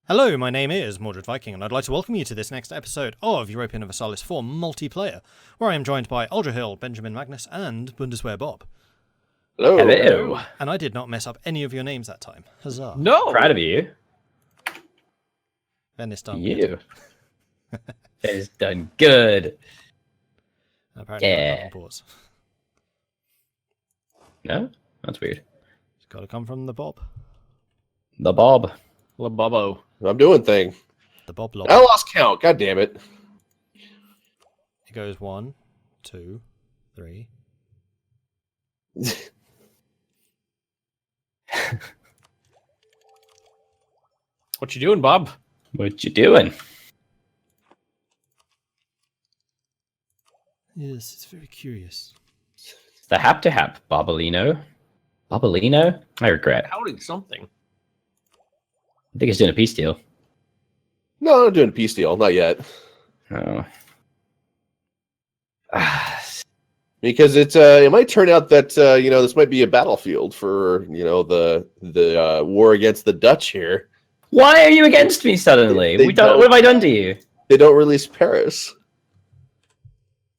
Hello, my name is Mordred Viking, and I'd like to welcome you to this next episode of Europa Universalis 4 Multiplayer, where I am joined by Aldra Hill, Benjamin Magnus, and Bundeswehr Bob. Hello. Hello. And I did not mess up any of your names that time. Huzzah. No. Proud of you. Venice done You. good. It is done good. Apparently Yeah. I'm on pause. No? That's weird. It's got to come from the Bob. The Bob. LaBubbo. I'm doing thing. The Bob Lob. I lost count. God damn it. It goes 1, 2, 3. What you doing, Bob? What you doing? Yes, it's very curious. It's the hap to hap. Bobolino. Bobolino? I regret. Counting something. I think he's doing a peace deal. No, I'm not doing a peace deal. Not yet. Oh. Because it might turn out that this might be a battlefield for the war against the Dutch here. Why are you against me suddenly? They What have I done to you? They don't release Paris.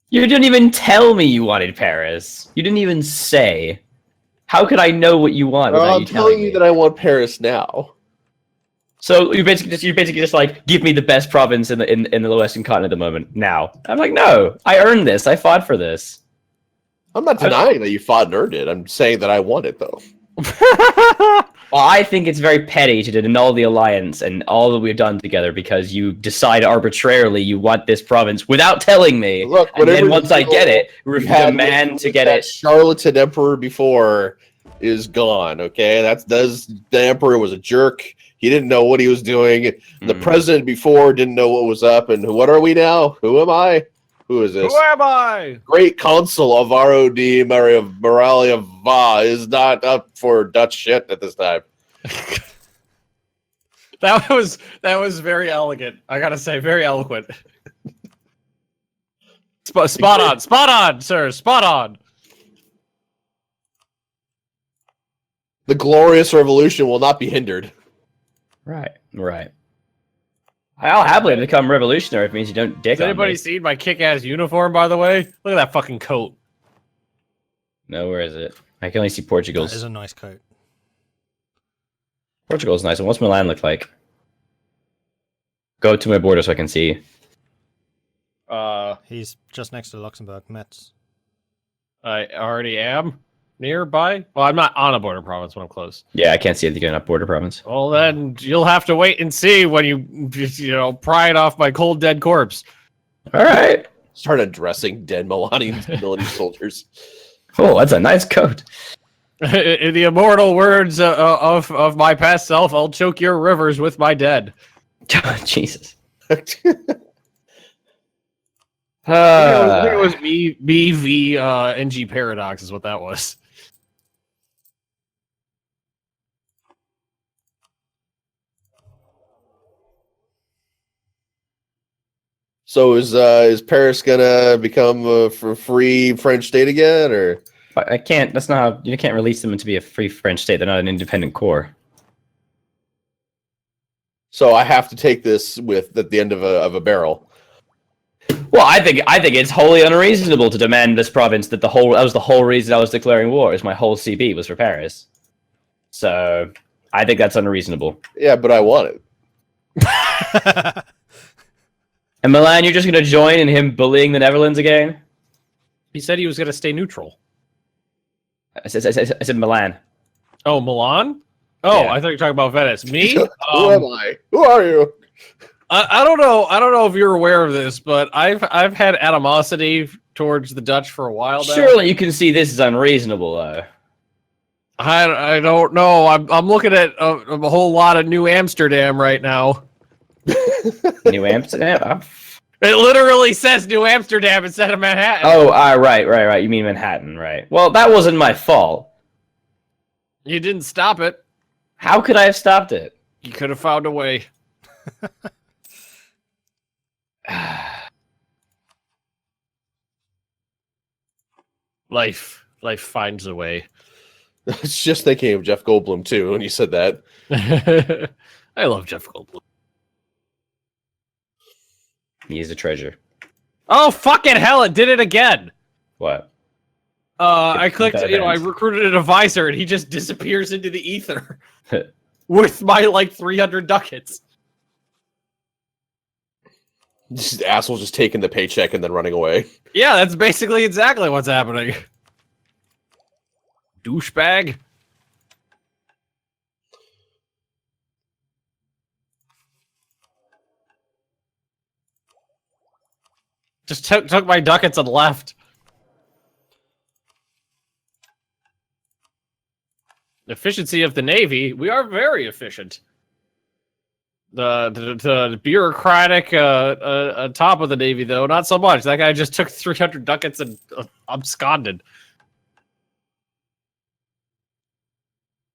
You didn't even tell me you wanted Paris. You didn't even say. How could I know what you want? Well, without I'm you telling me? you that I want Paris now. So you're basically just like, give me the best province in the Western continent at the moment. Now I'm like, no, I earned this. I fought for this. I'm not denying that you fought and earned it. I'm saying that I want it though. Well, I think it's very petty to annul the alliance and all that we've done together because you decide arbitrarily you want this province without telling me. Look, And then whatever once I get it, demand to get that it. charlatan emperor before is gone. Okay, the emperor was a jerk. He didn't know what he was doing. The president before didn't know what was up. And what are we now? Who am I? Who is this? Who am I? Great Consul of ROD Moralia Va is not up for Dutch shit at this time. That was very elegant. I gotta say, very eloquent. Spot on, sir. Spot on. The glorious revolution will not be hindered. Right. I'll happily become revolutionary if it means you don't dick Has anybody on me. seen my kick-ass uniform, by the way? Look at that fucking coat. No, where is it? I can only see That Portugal's. is a nice coat. Portugal's nice. And what's Milan look like? Go to my border so I can see. He's just next to Luxembourg, Metz. I already am nearby. Well, I'm not on a border province when I'm close. Yeah, I can't see anything up border province. Well, then you'll have to wait and see when you pry it off my cold dead corpse. All right. Start addressing dead Milani soldiers. Oh, that's a nice coat. In the immortal words of my past self, I'll choke your rivers with my dead. Jesus. I think it was BV NG Paradox is what that was. So is Paris gonna become a free French state again, or? I can't. That's not how you can't release them to be a free French state. They're not an independent core. So I have to take this with at the end of a barrel. Well, I think it's wholly unreasonable to demand this province that that was the whole reason I was declaring war. Is my whole CB was for Paris. So I think that's unreasonable. Yeah, but I want it. And Milan, you're just going to join in him bullying the Netherlands again? He said he was going to stay neutral. I said Milan. Oh, Milan? Oh, Yeah. I thought you were talking about Venice. Me? Who am I? Who are you? I don't know. I don't know if you're aware of this, but I've had animosity towards the Dutch for a while now. Surely you can see this is unreasonable, though. I don't know. I'm looking at a whole lot of New Amsterdam right now. New Amsterdam? It literally says New Amsterdam instead of Manhattan. Oh, right. You mean Manhattan, right. Well, that wasn't my fault. You didn't stop it. How could I have stopped it? You could have found a way. Life finds a way. It's just thinking of Jeff Goldblum too when you said that. I love Jeff Goldblum. He is a treasure. Oh, fucking hell, it did it again! What? I clicked, that I ends. recruited an advisor, and he just disappears into the ether. With my, 300 ducats. This asshole just taking the paycheck and then running away. Yeah, that's basically exactly what's happening. Douchebag. Just took my ducats and left. Efficiency of the Navy. We are very efficient. The bureaucratic top of the Navy, though, not so much. That guy just took 300 ducats and absconded.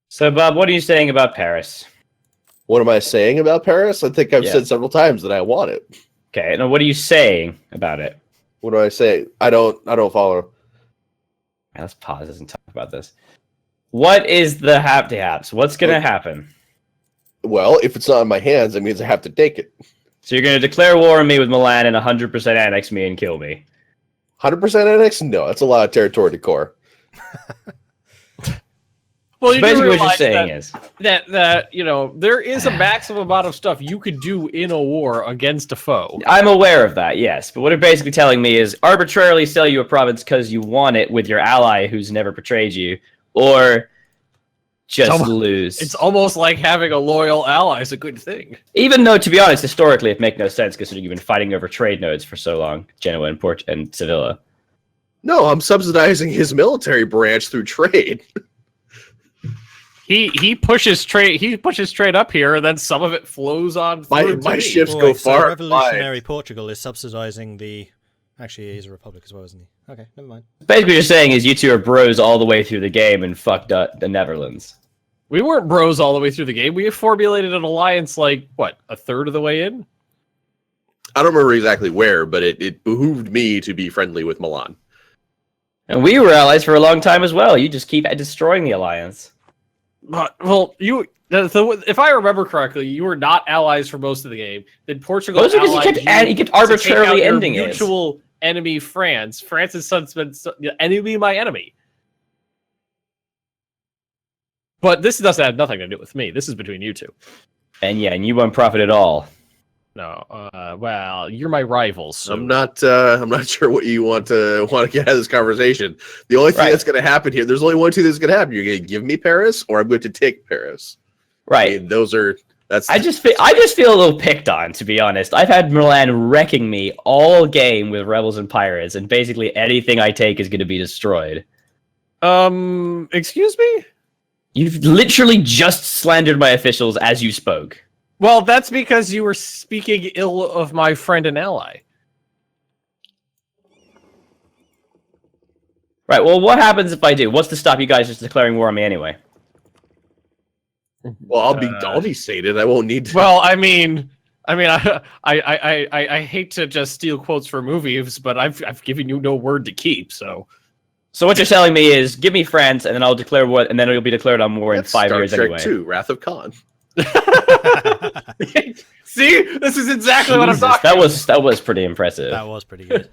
So, Bob, what are you saying about Paris? What am I saying about Paris? I think I've Yeah. said several times that I want it. Okay, now what are you saying about it? What do I say? I don't follow. Let's pause this and talk about this. What is the haps? What's going to happen? Well, if it's not in my hands, that means I have to take it. So you're going to declare war on me with Milan and 100% annex me and kill me? 100% annex? No, that's a lot of territory to core. Well, So you basically, what you're realize saying is that there is a maximum amount of stuff you could do in a war against a foe. I'm aware of that, yes. But what you're basically telling me is arbitrarily sell you a province because you want it with your ally who's never betrayed you, or just lose. It's almost like having a loyal ally is a good thing. Even though, to be honest, historically it makes no sense considering you've been fighting over trade nodes for so long, Genoa and and Sevilla. No, I'm subsidizing his military branch through trade. He pushes trade up here, and then some of it flows on. through to My me. ships Oh, go wait, so far. revolutionary Portugal is subsidizing the. Actually, he's a republic as well, isn't he? Okay, never mind. Basically, what you're saying is you two are bros all the way through the game and fucked up the Netherlands. We weren't bros all the way through the game. We formulated an alliance a third of the way in. I don't remember exactly where, but it behooved me to be friendly with Milan. And we were allies for a long time as well. You just keep destroying the alliance. But if I remember correctly, you were not allies for most of the game. Then Portugal Those are because allied you kept to take out arbitrarily your ending it. mutual enemy, France. France's son's been enemy, my enemy. But this doesn't have nothing to do with me. This is between you two. And yeah, and you won't profit at all. No, well, you're my rivals. So. I'm not sure what you want to get out of this conversation. The only thing Right. that's going to happen here, there's only one thing that's going to happen. You're going to give me Paris, or I'm going to take Paris. I Right. mean, those are that's. I just feel a little picked on, to be honest. I've had Milan wrecking me all game with rebels and pirates, and basically anything I take is going to be destroyed. Excuse me? You've literally just slandered my officials as you spoke. Well, that's because you were speaking ill of my friend and ally. Right, well, what happens if I do? What's to stop you guys just declaring war on me anyway? Well, I'll be sated. I won't need to. Well, I hate to just steal quotes from movies, but I've given you no word to keep, so. So what you're telling me is, give me France, and then I'll declare war, and then it'll be declared on war in That's 5 Star years Trek anyway. 2, Wrath of Khan. See, this is exactly what I'm Jesus, talking. that was pretty impressive. That was pretty good.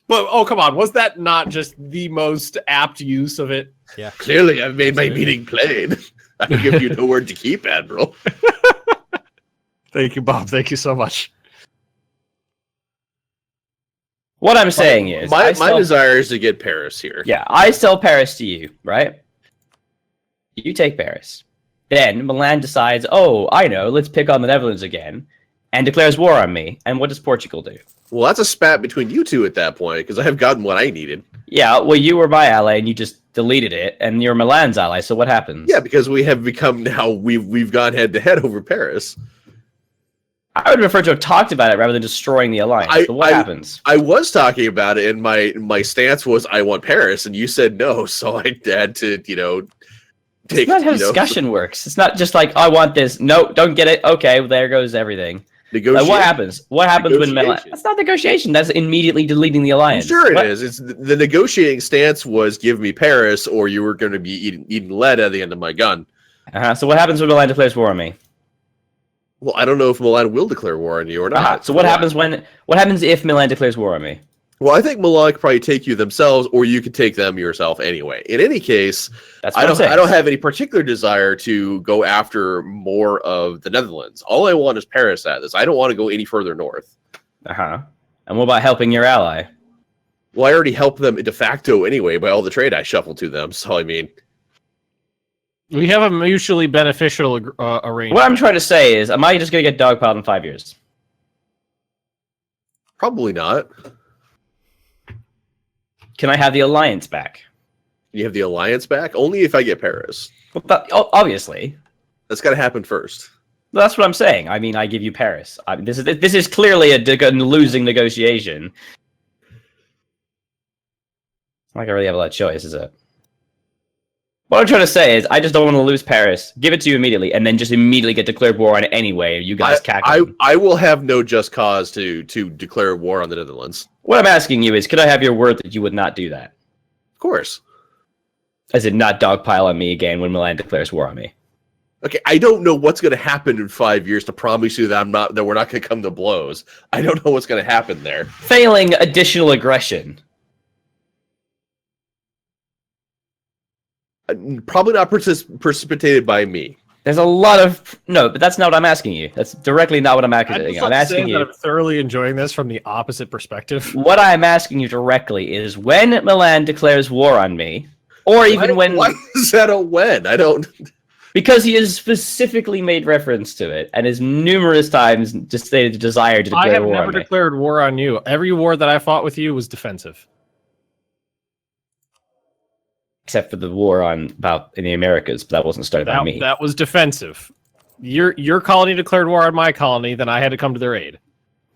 But oh, come on, was that not just the most apt use of it? Yeah. Clearly, I've made my meeting plain. I give you no word to keep, Admiral. Thank you, Bob. Thank you so much. What I'm saying is, My desire is to get Paris here. yeah, I sell Paris to you, right? You take Paris. Then Milan decides, oh, I know, let's pick on the Netherlands again, and declares war on me. And what does Portugal do? Well, that's a spat between you two at that point, because I have gotten what I needed. Yeah, well, you were my ally, and you just deleted it, and you're Milan's ally, so what happens? Yeah, because we have become now, we've gone head to head over Paris. I would prefer to have talked about it rather than destroying the alliance. So what happens? I was talking about it, and my stance was I want Paris, and you said no, so I had to, take. It's not how discussion works. It's not just like, I want this. No, don't get it. Okay, well, there goes everything. Negotiate. Like, what happens? What happens when Milan? Negotiation. That's not negotiation. That's immediately deleting the alliance. Sure, it What? is. It's the negotiating stance was give me Paris, or you were going to be eating lead at the end of my gun. So what happens when Milan declares war on me? Well, I don't know if Milan will declare war on you or not. So what happens if Milan declares war on me? Well, I think Milan could probably take you themselves, or you could take them yourself anyway. In any case, That's what I'm saying. I don't have any particular desire to go after more of the Netherlands. All I want is Paris at this. I don't want to go any further north. Uh-huh. And what about helping your ally? Well, I already helped them de facto anyway by all the trade I shuffled to them. So, I mean, We have a mutually beneficial arrangement. What I'm trying to say is, am I just going to get dogpiled in 5 years? probably not. Can I have the alliance back? You have the alliance back? Only if I get Paris. Well, obviously. That's got to happen first. That's what I'm saying. I mean, I give you Paris. This is clearly a losing negotiation. It's not like I really have a lot of choice, is it? What I'm trying to say is, I just don't want to lose Paris. Give it to you immediately, and then just immediately get declared war on it anyway. You guys cackle. I will have no just cause to declare war on the Netherlands. What I'm asking you is, could I have your word that you would not do that? Of course. As in, not dogpile on me again when Milan declares war on me. Okay, I don't know what's going to happen in 5 years to promise you that we're not going to come to blows. I don't know what's going to happen there. Failing additional aggression. Probably not precipitated by me. There's a lot of but that's not what I'm asking you. That's directly not what I'm asking you. I'm asking you. I'm thoroughly enjoying this from the opposite perspective. What I'm asking you directly is when Milan declares war on me, or even why is that a when? I don't. Because he has specifically made reference to it and has numerous times just stated a desire to I declare have war never on me. declared war on you. Every war that I fought with you was defensive. Except for the war in the Americas, but that wasn't started by me. That was defensive. Your colony declared war on my colony, then I had to come to their aid.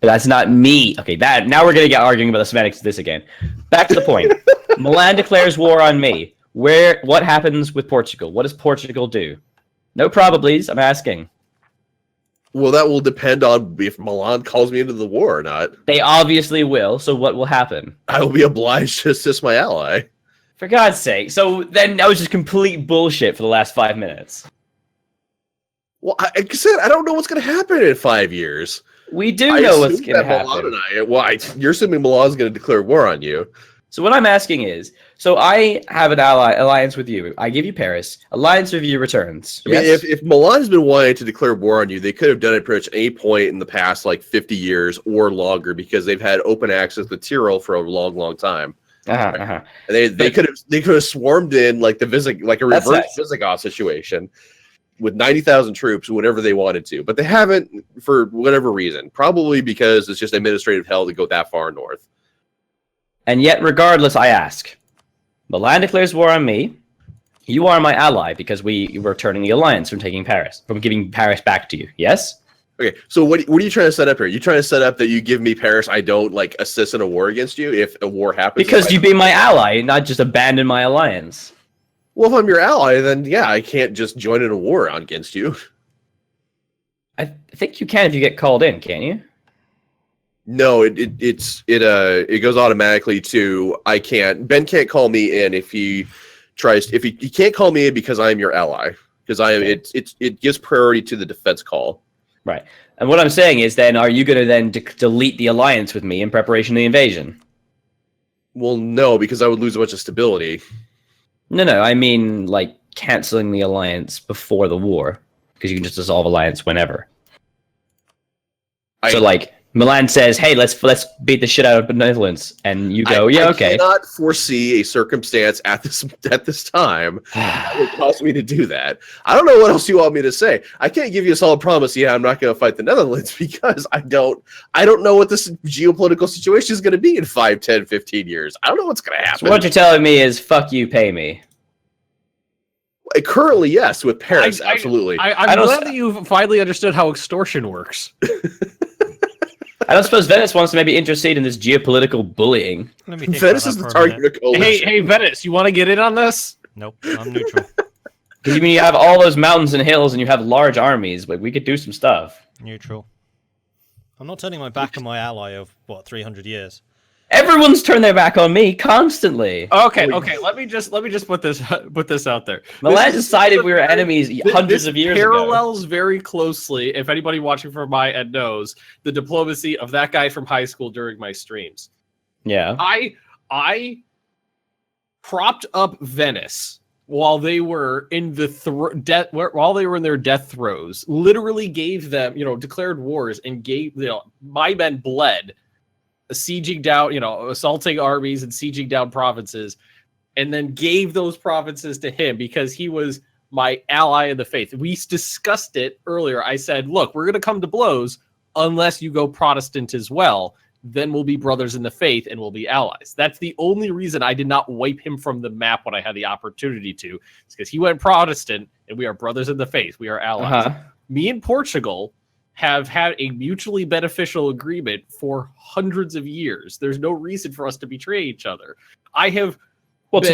But that's not me. Okay, now we're gonna get arguing about the semantics of this again. Back to the point. Milan declares war on me. What happens with Portugal? What does Portugal do? No probablys, I'm asking. Well, that will depend on if Milan calls me into the war or not. They obviously will, so what will happen? I will be obliged to assist my ally. For God's sake. So then that was just complete bullshit for the last 5 minutes. Well, like I said, I don't know what's going to happen in 5 years. We do know what's assume going to that Milan happen. You're assuming Milan's going to declare war on you. So what I'm asking is, so I have an alliance with you. I give you Paris. Alliance with you returns. I mean, Yes? if Milan's been wanting to declare war on you, they could have done it pretty much any point in the past, like 50 years or longer, because they've had open access to Tyrol for a long, long time. And they could have swarmed in like a reverse Visigoth situation with 90,000 troops whenever they wanted to, but they haven't for whatever reason. Probably because it's just administrative hell to go that far north. And yet, regardless, I ask. Milan declares war on me. You are my ally because we were turning the alliance from giving Paris back to you. Yes? Okay, so what are you trying to set up here? You trying to set up that you give me Paris, I don't like assist in a war against you if a war happens? Because you be my ally, not just abandon my alliance. Well, if I'm your ally, then yeah, I can't just join in a war against you. I think you can if you get called in, can't you? No, it goes automatically to Ben can't call me in if he can't call me in because I am your ally. Because it gives priority to the defense call. Right. And what I'm saying is then, are you going to then delete the alliance with me in preparation of the invasion? Well, no, because I would lose a bunch of stability. No, I mean, like, canceling the alliance before the war. Because you can just dissolve alliance whenever. So, like, Milan says, hey, let's beat the shit out of the Netherlands. And you go, okay. I cannot foresee a circumstance at this time that would cause me to do that. I don't know what else you want me to say. I can't give you a solid promise, I'm not going to fight the Netherlands because I don't know what this geopolitical situation is going to be in 5, 10, 15 years. I don't know what's going to happen. So what you're telling me is, fuck you, pay me. Currently, yes, with Paris, absolutely. I'm glad that you've finally understood how extortion works. I don't suppose Venice wants to maybe intercede in this geopolitical bullying. Venice is the target of coalition. Hey, Venice, you want to get in on this? Nope, I'm neutral. Because you mean you have all those mountains and hills and you have large armies, but we could do some stuff. Neutral. I'm not turning my back on my ally of, 300 years. Everyone's turned their back on me constantly. Okay. Let me just put this out there. Milan This is- decided we were enemies hundreds This of years ago. parallels very closely, if anybody watching from my end knows, the diplomacy of that guy from high school during my streams. Yeah. I propped up Venice while they were in the while they were in their death throes. Literally gave them, declared wars and gave my men bled, sieging down, assaulting armies and sieging down provinces, and then gave those provinces to him because he was my ally in the faith. We discussed it earlier. I said, look, we're going to come to blows unless you go Protestant as well. Then we'll be brothers in the faith and we'll be allies. That's the only reason I did not wipe him from the map when I had the opportunity to. It's because he went Protestant and we are brothers in the faith. We are allies. Uh-huh. Me and Portugal have had a mutually beneficial agreement for hundreds of years. There's no reason for us to betray each other. I have Well,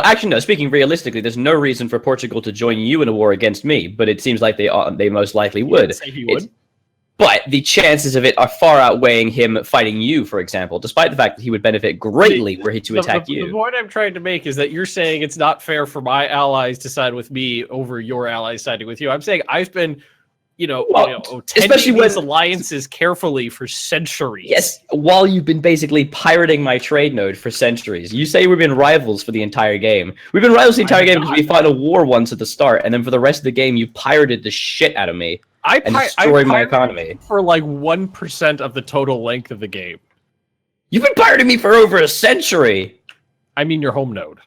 actually, no. Speaking realistically, there's no reason for Portugal to join you in a war against me, but it seems like they most likely He would. didn't say he would. But the chances of it are far outweighing him fighting you, for example, despite the fact that he would benefit greatly were he to attack you. The point I'm trying to make is that you're saying it's not fair for my allies to side with me over your allies siding with you. I'm saying I've been, especially tending these when- alliances carefully for centuries. Yes, while you've been basically pirating my trade node for centuries. You say we've been rivals for the entire game. We've been rivals the entire game because we fought a war once at the start, and then for the rest of the game, you pirated the shit out of me and destroyed my economy. for like 1% of the total length of the game. You've been pirating me for over a century. I mean, your home node.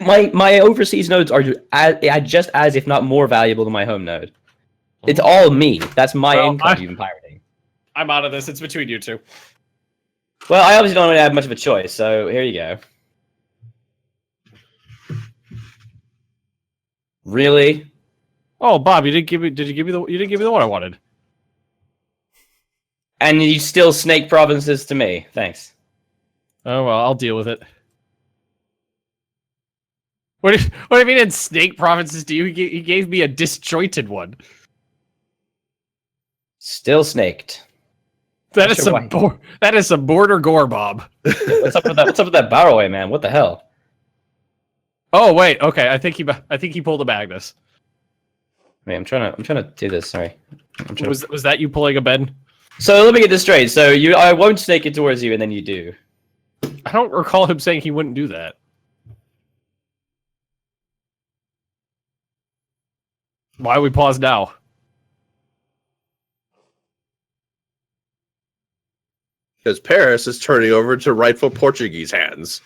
My overseas nodes are just as, if not more, valuable than my home node. It's all me. That's my Well, income you've been pirating. I'm out of this. It's between you two. Well, I obviously don't really have much of a choice, so here you go. Really? Oh, Bob, you didn't give me. Did you give me the? You didn't give me the one I wanted. And you still snake provinces to me. Thanks. Oh well, I'll deal with it. What do you mean in snake provinces to you? He gave me a disjointed one. Still snaked. That is Sure, some border gore, Bob. What's up with that? What's up with that Barroway, man? What the hell? Oh wait, okay. I think he pulled a Magnus. Wait, I'm trying to do this. Sorry. Was that you pulling a Ben? So let me get this straight. So I won't snake it towards you, and then you do. I don't recall him saying he wouldn't do that. Why we pause now? Because Paris is turning over to rightful Portuguese hands.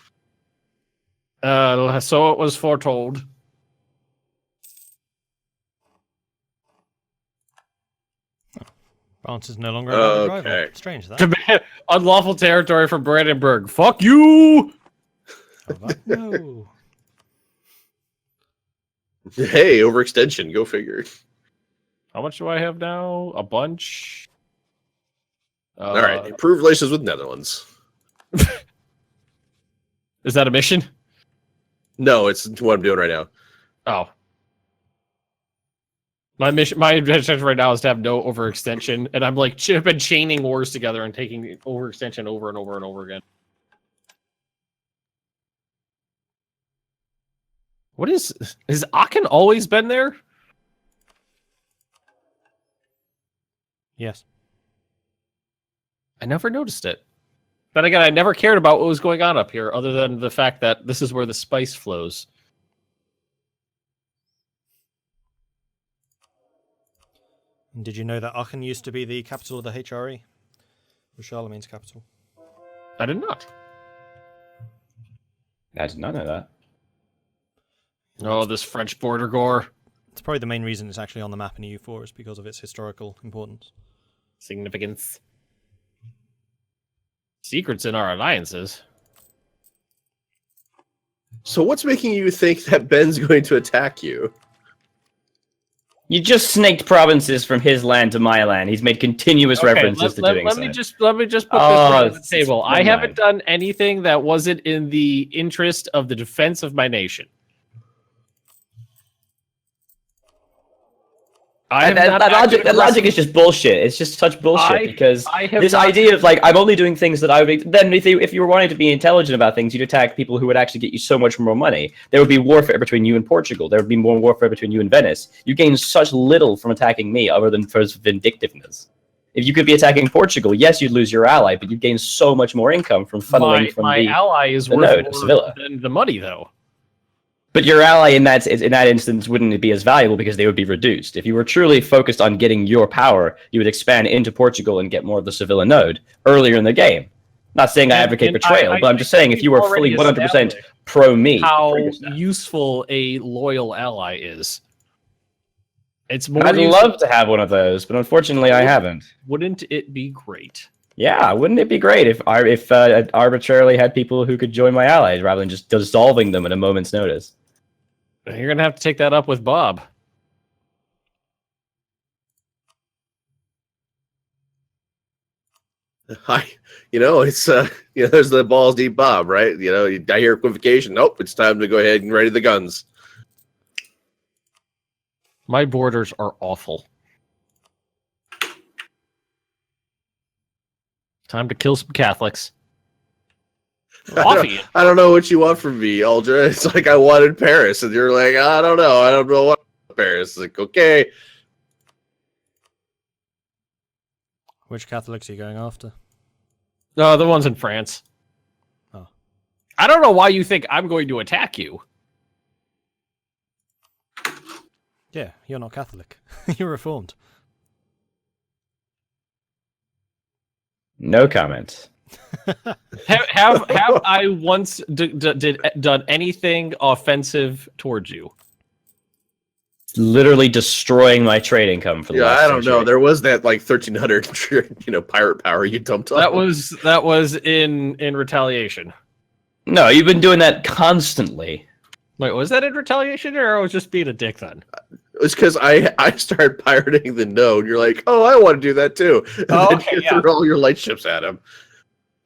So it was foretold. France is no longer a valid rival. Okay. Strange that. Demand unlawful territory from Brandenburg. Fuck you! Oh, that- no. Hey, overextension. Go figure. How much do I have now? A bunch. All right. Improved relations with Netherlands. Is that a mission? No, it's what I'm doing right now. Oh. My objective right now is to have no overextension, and I'm like been chaining wars together and taking overextension over and over and over again. What has Aachen always been there? Yes. I never noticed it. Then again, I never cared about what was going on up here, other than the fact that this is where the spice flows. And did you know that Aachen used to be the capital of the HRE? Was Charlemagne's capital. I did not. I did not know that. Oh, this French border gore. It's probably the main reason it's actually on the map in EU4 is because of its historical importance. Significance. Secrets in our alliances. So what's making you think that Ben's going to attack you? You just snaked provinces from his land to my land. He's made continuous references to doing let so. me just put this Oh, right on the it's table. I fine. haven't done anything that wasn't in the interest of the defense of my nation. That logic is just bullshit. It's just such bullshit because I have this not- idea of like I'm only doing things that I would. Then if you were wanting to be intelligent about things, you'd attack people who would actually get you so much more money. There would be warfare between you and Portugal. There would be more warfare between you and Venice. You gain such little from attacking me, other than for vindictiveness. If you could be attacking Portugal, yes, you'd lose your ally, but you'd gain so much more income from funneling from my the ally is the worth node, more Sevilla. than the money, though. But your ally in that instance wouldn't be as valuable because they would be reduced. If you were truly focused on getting your power, you would expand into Portugal and get more of the Sevilla node earlier in the game. Not saying I advocate betrayal, but I'm just saying if you were fully 100% pro me, how useful a loyal ally is. It's more. I'd love to have one of those, but unfortunately I haven't. Wouldn't it be great? Yeah, wouldn't it be great if I arbitrarily had people who could join my allies rather than just dissolving them at a moment's notice? You're gonna have to take that up with Bob. It's there's the balls deep Bob, right? I hear equivocation. Nope, it's time to go ahead and ready the guns. My borders are awful. Time to kill some Catholics. Coffee. I don't know what you want from me, Aldra. It's like I wanted Paris, and you're like, I don't know what Paris. It's like, okay. Which Catholics are you going after? No, the ones in France. Oh. I don't know why you think I'm going to attack you. Yeah, you're not Catholic. You're Reformed. No comment. Have I once done anything offensive towards you? Literally destroying my trade income for the last I don't know. century. There was that like 1300 pirate power you dumped on. That was in retaliation. No, you've been doing that constantly. Wait, was that in retaliation, or I was just being a dick then? It's because I started pirating the node. You're like, oh, I want to do that too. And then you threw all your light ships at him.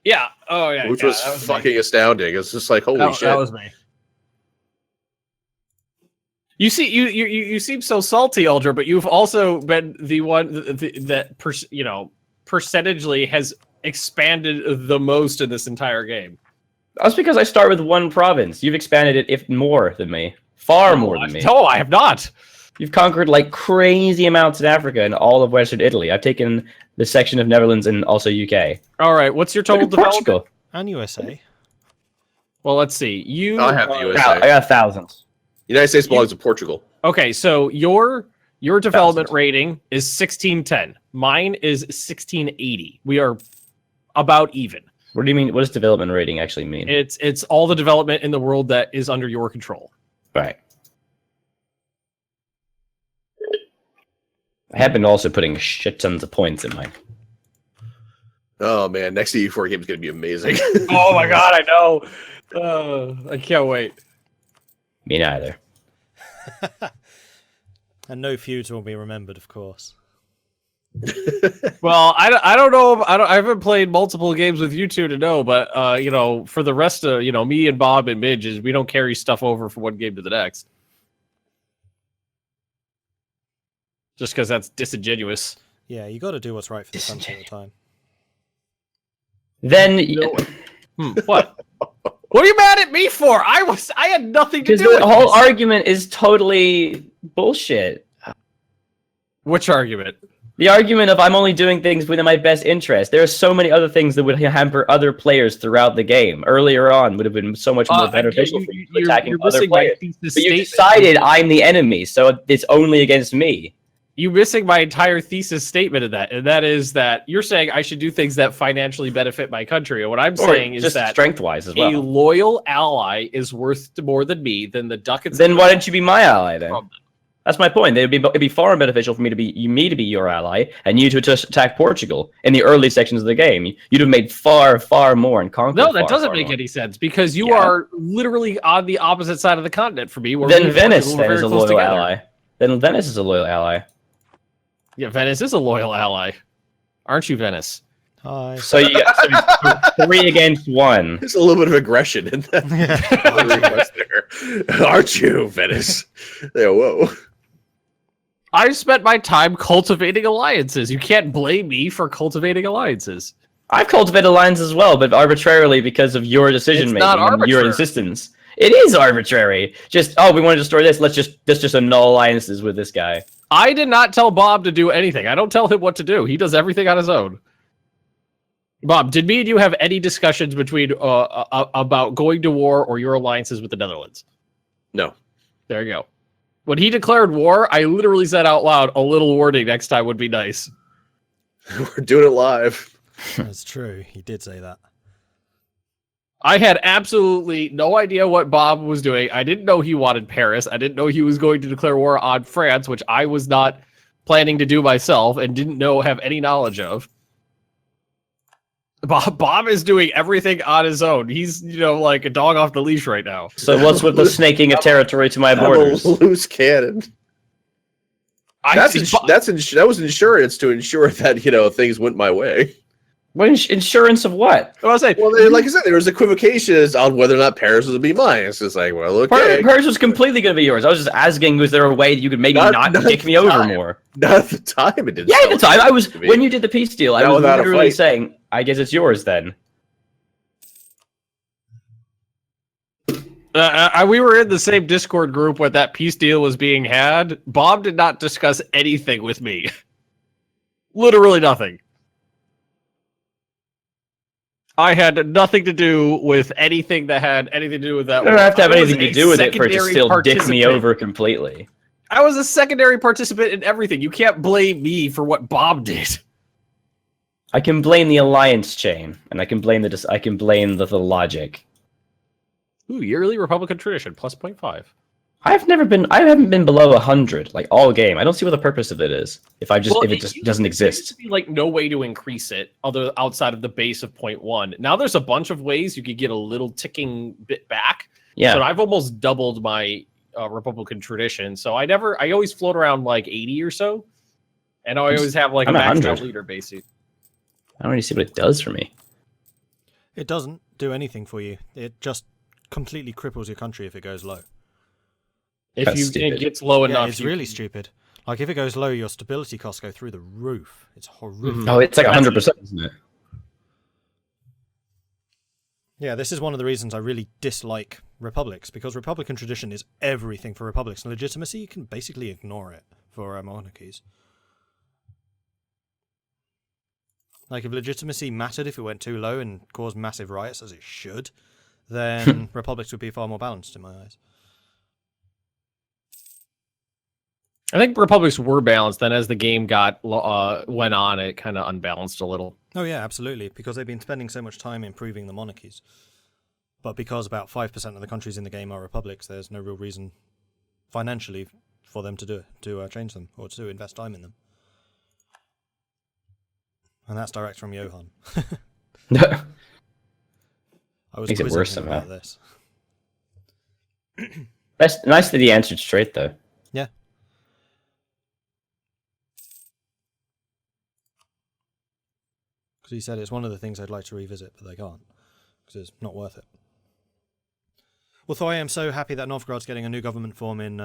Yeah. Oh yeah. Which was fucking astounding. It's just like, holy shit. That was me. You see, you seem so salty, Aldra, but you've also been the one that percentagely has expanded the most in this entire game. That's because I start with one province. You've expanded it if more than me. Far more than me. No, I have not. You've conquered like crazy amounts in Africa and all of Western Italy. I've taken the section of Netherlands and also UK. All right, what's your total Look at development? Portugal. And USA. Well, let's see. I have the USA. I got thousands. United States belongs to Portugal. Okay, so your development rating is 1610. Mine is 1680. We are about even. What do you mean? What does development rating actually mean? It's all the development in the world that is under your control. Right. I have been also putting shit tons of points in mine. Oh man, next EU4 game is going to be amazing. Oh my god, I know. I can't wait. Me neither. And no feuds will be remembered, of course. Well, I don't know. I haven't played multiple games with you two to know, but for the rest of me and Bob and Midge, we don't carry stuff over from one game to the next. Just because that's disingenuous. Yeah, you got to do what's right for the country at the time. Then What? What are you mad at me for? I had nothing to because do with the whole this. argument is totally bullshit. Which argument? The argument of I'm only doing things within my best interest. There are so many other things that would hamper other players throughout the game. Earlier on would have been so much more beneficial for you attacking other missing my players. thesis But you statement. decided I'm the enemy, so it's only against me. You missing my entire thesis statement of that, and that is that you're saying I should do things that financially benefit my country. And what I'm saying is just that strength-wise as a well. loyal ally is worth more than me, than the ducats. Then why don't you be my ally then? From them. That's my point. It'd be far more beneficial for me to be your ally and you to just attack Portugal in the early sections of the game. You'd have made far, far more and conquered. No, that far, doesn't far make more. any sense because you Yeah. are literally on the opposite side of the continent from me. Where Then me and Venice Portugal then were is a very close loyal together. ally. Then Venice is a loyal ally. Yeah, Venice is a loyal ally, aren't you, Venice? Hi. So you got 3 against 1. There's a little bit of aggression in that request there. Aren't you, Venice? Yeah, whoa. I spent my time cultivating alliances. You can't blame me for cultivating alliances. I've cultivated lines as well, but arbitrarily because of your decision making not and your arbitrary. insistence. It is arbitrary. Just we want to destroy this. Let's just annul alliances with this guy. I did not tell Bob to do anything. I don't tell him what to do. He does everything on his own. Bob, did me and you have any discussions between about going to war or your alliances with the Netherlands? No. There you go. When he declared war, I literally said out loud, a little warning next time would be nice. We're doing it live. That's true. He did say that. I had absolutely no idea what Bob was doing. I didn't know he wanted Paris. I didn't know he was going to declare war on France, which I was not planning to do myself and didn't have any knowledge of. Bob is doing everything on his own. He's, like a dog off the leash right now. So what's with the snaking of territory to my I'm a borders? loose cannon. That was insurance to ensure that things went my way. What insurance of what? What was I saying? Well, like I said, there was equivocation on whether or not Paris was to be mine. It's just like, well, okay, Paris was completely going to be yours. I was just asking, was there a way that you could maybe not kick me over more? not at the time. It didn't. Yeah, at the time I was to me. when you did the peace deal. I Not was without a literally fight. saying, I guess it's yours then. We were in the same Discord group when that peace deal was being had. Bob did not discuss anything with me. Literally nothing. I had nothing to do with anything that had anything to do with that. You don't have to have I was anything to a do with it for it to secondary still dick me participant. over completely. I was a secondary participant in everything. You can't blame me for what Bob did. I can blame the alliance chain, and I can blame the logic. Ooh, yearly Republican tradition, plus 0.5. I haven't been below 100 like all game. I don't see what the purpose of it is if it just doesn't There used to exist. be like no way to increase it outside of the base of 0.1. Now there's a bunch of ways you could get a little ticking bit back. Yeah, So I've almost doubled my Republican tradition. So I always float around like 80 or so. And I always have like I'm a at maxed out 100. leader basically. I don't really see what it does for me. It doesn't do anything for you. It just completely cripples your country if it goes low. If That's it stupid. gets low Yeah, enough. it's really stupid. Like if it goes low, your stability costs go through the roof. It's horrific. Oh, it's like 100%, isn't it? Yeah, this is one of the reasons I really dislike republics, because Republican tradition is everything for republics. And legitimacy, you can basically ignore it for monarchies. Like if legitimacy mattered, if it went too low and caused massive riots, as it should, then republics would be far more balanced in my eyes. I think republics were balanced. Then as the game went on, it kind of unbalanced a little. Oh yeah, absolutely, because they've been spending so much time improving the monarchies. But because about 5% of the countries in the game are republics, there's no real reason financially for them to change them or to invest time in them. And that's direct from Johan. I was Makes it quizzing worse him somehow. about this. That's nice that he answered straight though. Yeah. Because he said it's one of the things I'd like to revisit, but they can't. Because it's not worth it. Although I am so happy that Novgorod's getting a new government form in...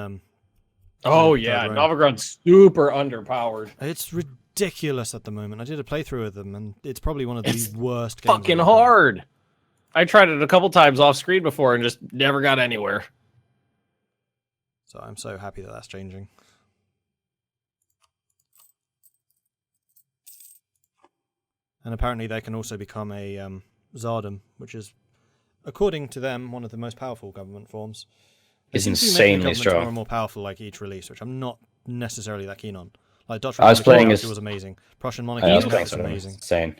Oh Third yeah, Rome. Novigrad's super underpowered. It's ridiculous at the moment. I did a playthrough of them, and it's probably one of the worst games. Fucking I've ever done. hard. I tried it a couple times off screen before and just never got anywhere. So I'm so happy that that's changing. And apparently they can also become a Tsardom, which is, according to them, one of the most powerful government forms. They It's seem to be making insanely governments strong. more and more powerful, like each release, which I'm not necessarily that keen on. Like Dutch I was Republic playing monarchy as- was amazing. Prussian I monarchy was was playing something amazing. insane.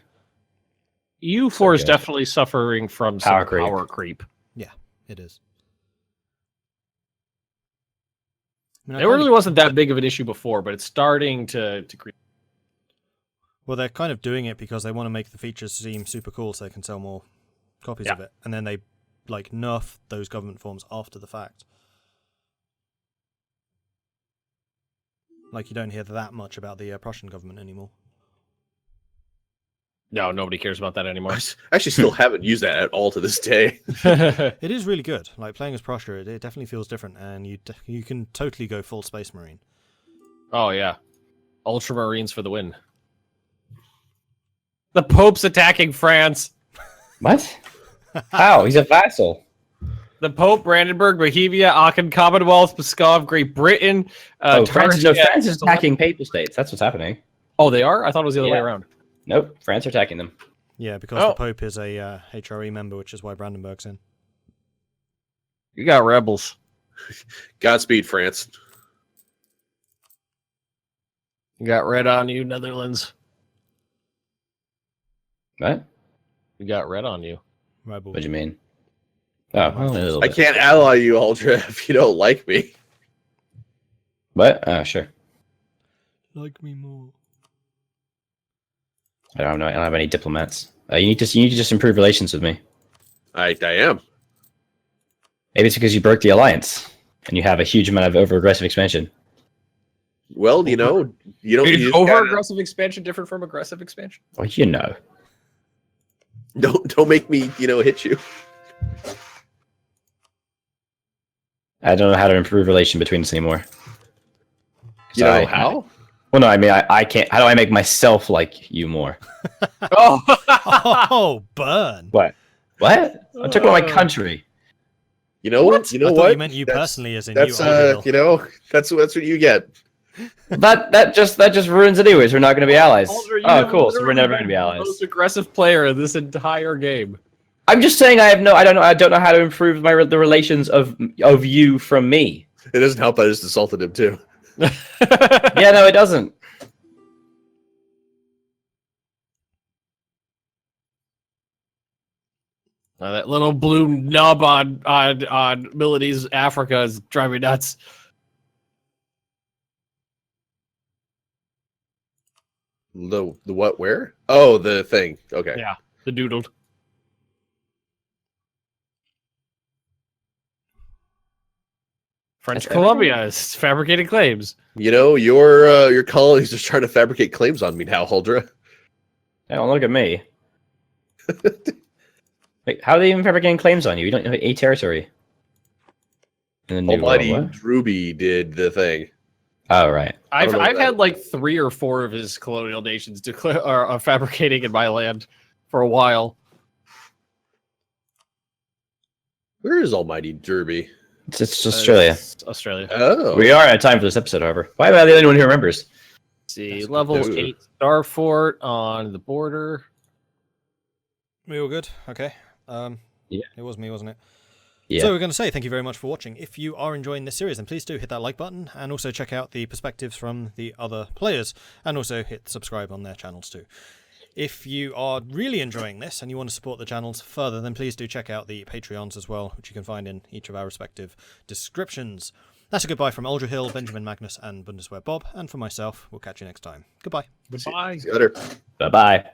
EU4 is good. definitely suffering from some Power creep. power creep. Yeah, it is. I mean, It really wasn't that big of an issue before, but it's starting to creep. Well, they're kind of doing it because they want to make the features seem super cool so they can sell more copies Yeah. of it. And then they, like, nerf those government forms after the fact. Like, you don't hear that much about the Prussian government anymore. No, nobody cares about that anymore. I actually still haven't used that at all to this day. It is really good. Like, playing as Prussia, it definitely feels different, and you can totally go full Space Marine. Oh yeah, Ultramarines for the win. The Pope's attacking France. What? How? He's a vassal. The Pope, Brandenburg, Bohemia, Aachen, Commonwealth, Pskov, Great Britain. France is Targia- attacking papal states. That's what's happening. Oh, they are? I thought it was the other way Yeah. around. Nope, France are attacking them. Yeah, because Oh. the Pope is a HRE member, which is why Brandenburg's in. You got rebels. Godspeed, France. You got red on you, Netherlands. What? You got red on you. Rebel. What do you mean? Oh, well, a little I bit. can't ally you, Ultra, if you don't like me. What? Oh, sure. Like me more. I don't have any diplomats. You need to just improve relations with me. I am. Maybe it's because you broke the alliance and you have a huge amount of over aggressive expansion. Well, you don't. You Is just over gotta- aggressive expansion different from aggressive expansion? Well, you know. Don't make me, hit you. I don't know how to improve relation between us anymore. You know Sorry. how? Well, no, I mean, I can't. How do I make myself like you more? Oh, Oh, burn! What? What? I took away my country. You know What? You know I thought what? you meant you That's- personally, as in That's you. Alderhill. that's what you get. That just ruins it anyways. We're not going to be allies. Alder, you Oh, have cool. So we're literally never been going to be the allies. most aggressive player in this entire game. I'm just saying I don't know how to improve the relations of you from me. It doesn't help that I just assaulted him too. Yeah, no, it doesn't. That little blue nub on Milanese Africa is driving me nuts. The what? Where? Oh, the thing. Okay. Yeah. The doodled. French That's Columbia is fabricating claims. Your colonies just trying to fabricate claims on me now, Huldra. Hey, don't look at me. Wait, how are they even fabricating claims on you? You don't have a territory. In the new Almighty world, what? Druby did the thing. Oh, right. I've don't know I've that. had like 3 or 4 of his colonial nations declare are fabricating in my land for a while. Where is Almighty Derby? It's Australia. It's Australia. Oh, We are out of time for this episode, however. Why am I the only one who remembers? See, That's level good. 8 Star Fort on the border. We all good? Okay. Yeah. It was me, wasn't it? Yeah. So we're going to say thank you very much for watching. If you are enjoying this series, then please do hit that like button and also check out the perspectives from the other players and also hit subscribe on their channels too. If you are really enjoying this and you want to support the channels further, then please do check out the Patreons as well, which you can find in each of our respective descriptions. That's a goodbye from Uldrahill, Benjamin Magnus and Bundeswehr Bob, and for myself, we'll catch you next time. Goodbye. Goodbye. See you later. Bye-bye.